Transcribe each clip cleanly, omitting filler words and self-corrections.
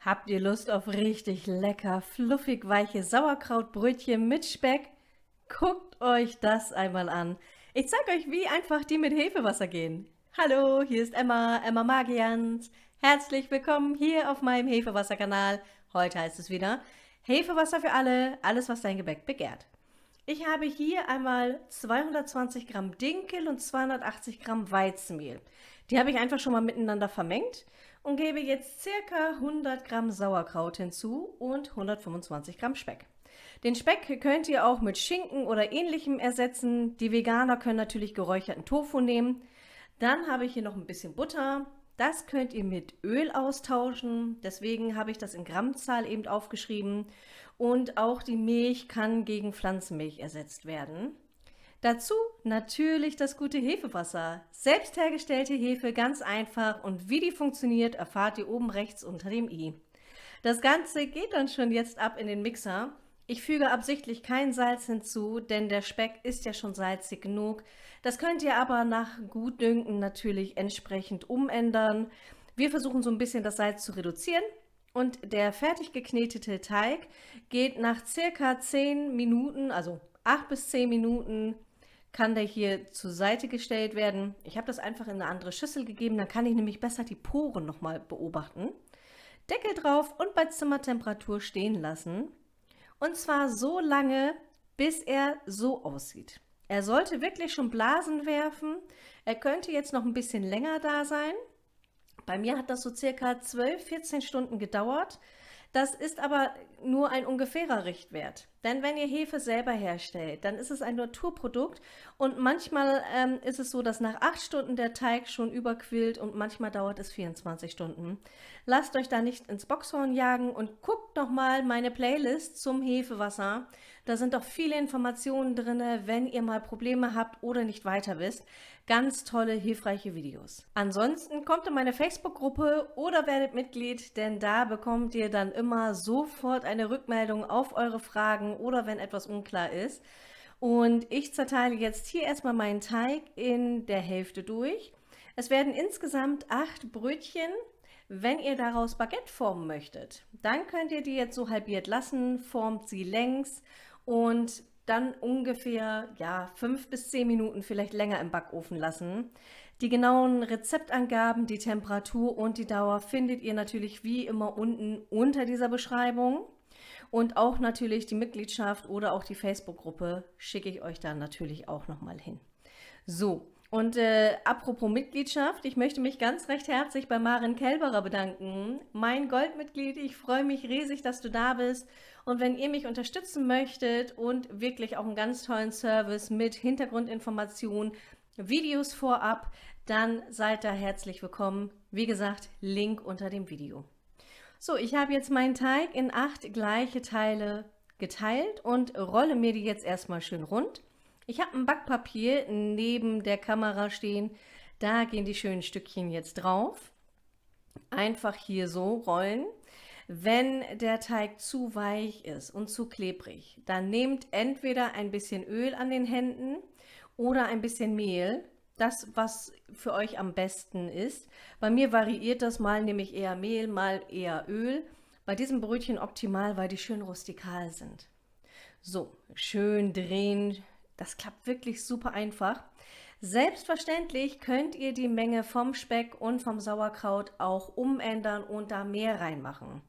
Habt ihr Lust auf richtig lecker, fluffig weiche Sauerkrautbrötchen mit Speck? Guckt euch das einmal an. Ich zeige euch, wie einfach die mit Hefewasser gehen. Hallo, hier ist Emma, Emma Magians. Herzlich willkommen hier auf meinem Hefewasserkanal. Heute heißt es wieder Hefewasser für alle, alles was dein Gebäck begehrt. Ich habe hier einmal 220 Gramm Dinkel und 280 Gramm Weizenmehl. Die habe ich einfach schon mal miteinander vermengt und gebe jetzt circa 100 Gramm Sauerkraut hinzu und 125 Gramm Speck. Den Speck könnt ihr auch mit Schinken oder ähnlichem ersetzen. Die Veganer können natürlich geräucherten Tofu nehmen. Dann habe ich hier noch ein bisschen Butter. Das könnt ihr mit Öl austauschen. Deswegen habe ich das in Grammzahl eben aufgeschrieben. Und auch die Milch kann gegen Pflanzenmilch ersetzt werden. Dazu natürlich das gute Hefewasser. Selbst hergestellte Hefe, ganz einfach, und wie die funktioniert, erfahrt ihr oben rechts unter dem i. Das Ganze geht dann schon jetzt ab in den Mixer. Ich füge absichtlich kein Salz hinzu, denn der Speck ist ja schon salzig genug. Das könnt ihr aber nach Gutdünken natürlich entsprechend umändern. Wir versuchen so ein bisschen das Salz zu reduzieren. Und der fertig geknetete Teig geht nach circa 10 Minuten, also 8 bis 10 Minuten, kann der hier zur Seite gestellt werden. Ich habe das einfach in eine andere Schüssel gegeben, dann kann ich nämlich besser die Poren nochmal beobachten. Deckel drauf und bei Zimmertemperatur stehen lassen. Und zwar so lange, bis er so aussieht. Er sollte wirklich schon Blasen werfen. Er könnte jetzt noch ein bisschen länger da sein. Bei mir hat das so circa 12, 14 Stunden gedauert. Das ist aber nur ein ungefährer Richtwert. Denn wenn ihr Hefe selber herstellt, dann ist es ein Naturprodukt und manchmal ist es so, dass nach 8 Stunden der Teig schon überquillt und manchmal dauert es 24 Stunden. Lasst euch da nicht ins Boxhorn jagen und guckt nochmal meine Playlist zum Hefewasser. Da sind doch viele Informationen drin, wenn ihr mal Probleme habt oder nicht weiter wisst. Ganz tolle, hilfreiche Videos. Ansonsten kommt in meine Facebook-Gruppe oder werdet Mitglied, denn da bekommt ihr dann immer sofort eine Rückmeldung auf eure Fragen oder wenn etwas unklar ist. Und ich zerteile jetzt hier erstmal meinen Teig in der Hälfte durch. Es werden insgesamt 8 Brötchen. Wenn ihr daraus Baguette formen möchtet, dann könnt ihr die jetzt so halbiert lassen, formt sie längs und dann ungefähr 5 bis 10 Minuten vielleicht länger im Backofen lassen. Die genauen Rezeptangaben, die Temperatur und die Dauer findet ihr natürlich wie immer unten unter dieser Beschreibung. Und auch natürlich die Mitgliedschaft oder auch die Facebook-Gruppe schicke ich euch dann natürlich auch nochmal hin. So, und apropos Mitgliedschaft, ich möchte mich ganz recht herzlich bei Maren Kelberer bedanken. Mein Goldmitglied, ich freue mich riesig, dass du da bist. Und wenn ihr mich unterstützen möchtet und wirklich auch einen ganz tollen Service mit Hintergrundinformationen, Videos vorab, dann seid da herzlich willkommen. Wie gesagt, Link unter dem Video. So, ich habe jetzt meinen Teig in 8 gleiche Teile geteilt und rolle mir die jetzt erstmal schön rund. Ich habe ein Backpapier neben der Kamera stehen, da gehen die schönen Stückchen jetzt drauf. Einfach hier so rollen. Wenn der Teig zu weich ist und zu klebrig, dann nehmt entweder ein bisschen Öl an den Händen oder ein bisschen Mehl. Das, was für euch am besten ist. Bei mir variiert das, mal nehme ich eher Mehl, mal eher Öl. Bei diesem Brötchen optimal, weil die schön rustikal sind. So, schön drehen. Das klappt wirklich super einfach. Selbstverständlich könnt ihr die Menge vom Speck und vom Sauerkraut auch umändern und da mehr reinmachen.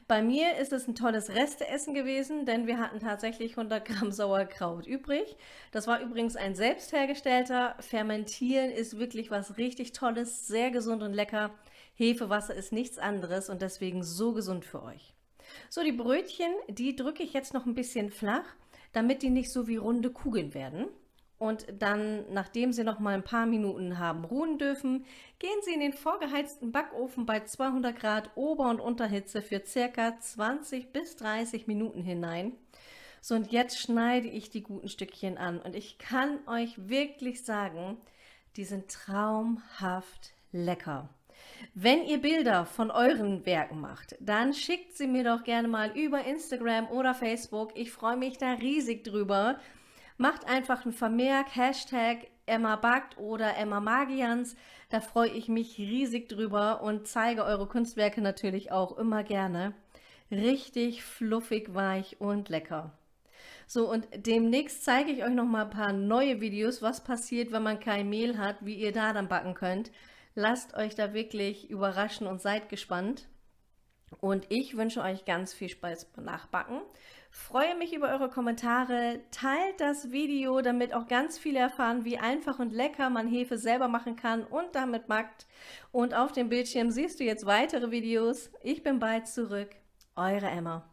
Bei mir ist es ein tolles Resteessen gewesen, denn wir hatten tatsächlich 100 Gramm Sauerkraut übrig. Das war übrigens ein selbst hergestellter. Fermentieren ist wirklich was richtig Tolles, sehr gesund und lecker. Hefewasser ist nichts anderes und deswegen so gesund für euch. So, die Brötchen, die drücke ich jetzt noch ein bisschen flach, damit die nicht so wie runde Kugeln werden. Und dann, nachdem sie noch mal ein paar Minuten haben ruhen dürfen, gehen sie in den vorgeheizten Backofen bei 200 Grad Ober- und Unterhitze für circa 20 bis 30 Minuten hinein. So, und jetzt schneide ich die guten Stückchen an und ich kann euch wirklich sagen, die sind traumhaft lecker. Wenn ihr Bilder von euren Werken macht, dann schickt sie mir doch gerne mal über Instagram oder Facebook. Ich freue mich da riesig drüber. Macht einfach einen Vermerk, Hashtag Emma Backt oder Emma Magians. Da freue ich mich riesig drüber und zeige eure Kunstwerke natürlich auch immer gerne. Richtig fluffig, weich und lecker. So, und demnächst zeige ich euch noch mal ein paar neue Videos, was passiert, wenn man kein Mehl hat, wie ihr da dann backen könnt. Lasst euch da wirklich überraschen und seid gespannt. Und ich wünsche euch ganz viel Spaß beim Nachbacken. Freue mich über eure Kommentare. Teilt das Video, damit auch ganz viele erfahren, wie einfach und lecker man Hefe selber machen kann und damit backt. Und auf dem Bildschirm siehst du jetzt weitere Videos. Ich bin bald zurück. Eure Emma.